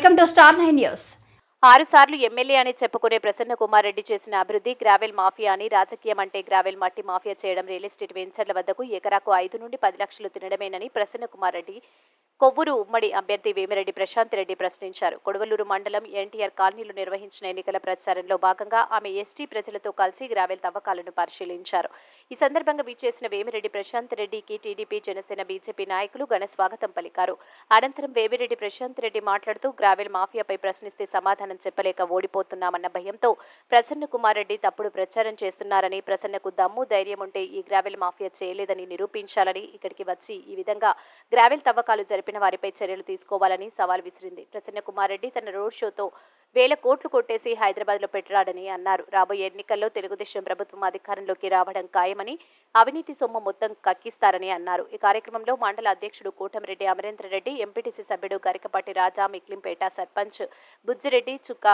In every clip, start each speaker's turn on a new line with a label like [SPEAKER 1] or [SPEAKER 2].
[SPEAKER 1] Welcome to star 9 news.
[SPEAKER 2] 6 సార్లు MLA అని చెప్పుకునే ప్రసన్న కుమార్ రెడ్డి చేసిన అభివృద్ధి గ్రావెల్ మాఫియా అని, రాజకీయం అంటే గ్రావెల్ మట్టి మాఫియా చేయడం, రియల్ ఎస్టేట్ వెంచర్ల వద్దకు ఎకరాకు 5 నుండి 10 లక్షలు తినడమేనని ప్రసన్న కుమార్ రెడ్డి కొవ్వూరు ఉమ్మడి అభ్యర్థి వేమిరెడ్డి ప్రశాంత్ రెడ్డి ప్రశ్నించారు. కొడవలూరు మండలం ఎన్టీఆర్ కాలనీలో నిర్వహించిన ఎన్నికల ప్రచారంలో భాగంగా ఆమె ఎస్టీ ప్రజలతో కలిసి గ్రావెల్ తవ్వకాలను పరిశీలించారు. ఈ సందర్భంగా విచ్చేసిన వేమిరెడ్డి ప్రశాంత్ రెడ్డికి టీడీపీ, జనసేన, బీజేపీ నాయకులు ఘన స్వాగతం పలికారు. అనంతరం వేమిరెడ్డి ప్రశాంత్ రెడ్డి మాట్లాడుతూ గ్రావెల్ మాఫియాపై ప్రశ్నిస్తే సమాధానం చెప్పలేక ఓడిపోతున్నామన్న భయంతో ప్రసన్న కుమార్ రెడ్డి తప్పుడు ప్రచారం చేస్తున్నారని, ప్రసన్నకు దమ్ము ధైర్యం ఉంటే ఈ గ్రావెల్ మాఫియా చేయలేదని నిరూపించాలని, ఇక్కడికి వచ్చి ఈ విధంగా గ్రావెల్ తవ్వకాలు జరిపిన వారిపై చర్యలు తీసుకోవాలని సవాల్ విసిరింది. ప్రసన్న కుమార్ రెడ్డి తన రోడ్ షోతో 1000 కోట్లు కొట్టేసి హైదరాబాద్ లో పెట్టాడని అన్నారు. రాబోయే ఎన్నికల్లో తెలుగుదేశం ప్రభుత్వం అధికారంలోకి రావడం ఖాయమని, అవినీతి సొమ్ము మొత్తం కక్కిస్తారని అన్నారు. ఈ కార్యక్రమంలో మండల అధ్యక్షుడు కోటమిరెడ్డి అమరేంద్రరెడ్డి, ఎంపీటీసీ సభ్యుడు గరికపాటి రాజా, మిక్లింపేట సర్పంచ్ బుజ్జిరెడ్డి, చుక్క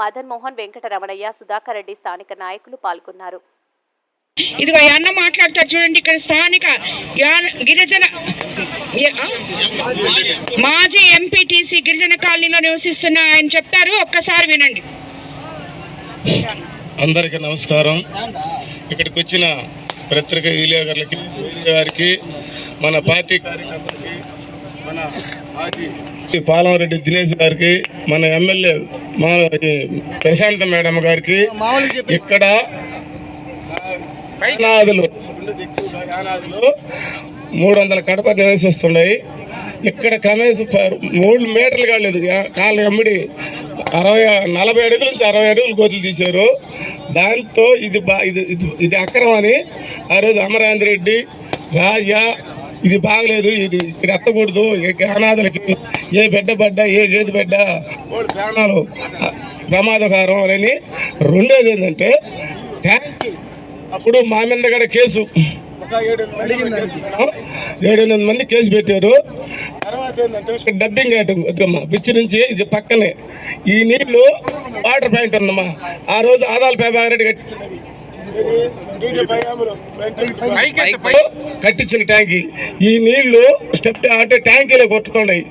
[SPEAKER 2] మదన్ మోహన్, వెంకటరమణయ్య, సుధాకర్ రెడ్డి, స్థానిక నాయకులు పాల్గొన్నారు.
[SPEAKER 3] ఇదిగో అన్న మాట్లాడతారు చూడండి. ఇక్కడ స్థానిక గిరిజన మాజీ ఎంపీటీసీ గిరిజన కాలనీలో నివసిస్తున్న ఆయన చెప్తారు, ఒక్కసారి వినండి.
[SPEAKER 4] అందరికీ నమస్కారం. ఇక్కడికి వచ్చిన పత్రిక విలేకరులకి, గారికి, మన పార్టీ కార్యకర్తలకి, మన మాజీ పాలంరెడ్డి దినేష్ గారికి, మన ఎమ్మెల్యే ప్రశాంత మేడం గారికి, ఇక్కడ యానాదులు 300 కడప నివసిస్తున్నాయి. ఇక్కడ కనీసం 3 మీటర్లు కాలేదు. కాళ్ళ ఎమ్మిడి 40 అడుగుల నుంచి 60 అడుగులు గోతులు తీశారు. దాంతో ఇది అక్రమం అని ఆ రోజు అమరేంద్ర రెడ్డి, రాజా ఇది బాగలేదు, ఇది ఇక్కడ ఎత్తకూడదు, అనాథలకి ఏ బిడ్డ పడ్డా, ఏ గేదె బిడ్డ వాళ్ళ ప్రాణాలు ప్రమాదకరం అని. రెండోది ఏంటంటే ట్యాంక్, అప్పుడు మా మీద కూడా కేసు 7-8 మంది కేసు పెట్టారు. తర్వాత ఏంటంటే డబ్బింగ్ అమ్మా పిచ్చి నుంచి ఇది పక్కనే ఈ నీళ్లు వాటర్ పాయింట్ ఉందమ్మా. ఆ రోజు ఆదాల పేపారెడ్డి కట్టించిన ట్యాంకీ, ఈ నీళ్లు స్టెప్ అంటే ట్యాంకీలో కొట్టుతున్నాయి.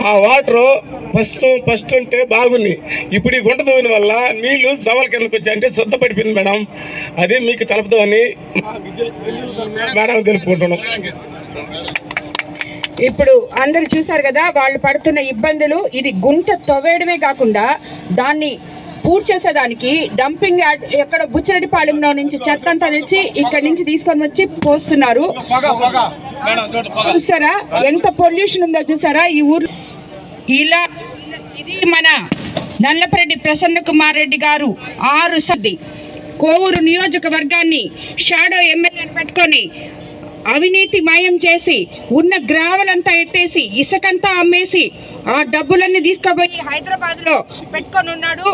[SPEAKER 4] ఆ వాటర్ ఫస్ట్ ఉంటే బాగుంది. ఇప్పుడు ఈ గుంట దూవిన వల్ల నీళ్లు సవాల కిందకు వచ్చాయి, అంటే శుద్ధపడిపోయింది మేడం. అది మీకు తెలుపుతామని మేడం తెలుపుకుంటున్నాం.
[SPEAKER 3] ఇప్పుడు అందరు చూసారు కదా వాళ్ళు పడుతున్న ఇబ్బందులు. ఇది గుంట తవ్వేయడమే కాకుండా దాన్ని పూర్తి చేసేదానికి డంపింగ్ యార్డ్ ఎక్కడ బుచ్చిరెడ్డిపాళెంలో నుంచి చెత్త అంతా తెచ్చి ఇక్కడ నుంచి తీసుకొని వచ్చి పోస్తున్నారు. చూసారా ఎంత పొల్యూషన్ ఉందో చూసారా ఈ ఊర్లో. ఇలా ఇది మన నల్లపరెడ్డి ప్రసన్న కుమార్ రెడ్డి గారు 6 సర్ది కోవూరు నియోజకవర్గాన్ని షాడో ఎమ్మెల్యేని పెట్టుకొని అవినీతి మయం చేసి ఉన్న గ్రావెల్ అంతా ఎత్తేసి ఇసుకంతా అమ్మేసి ఆ డబ్బులన్నీ తీసుకుపోయి హైదరాబాద్ లో పెట్టుకొని ఉన్నాడు.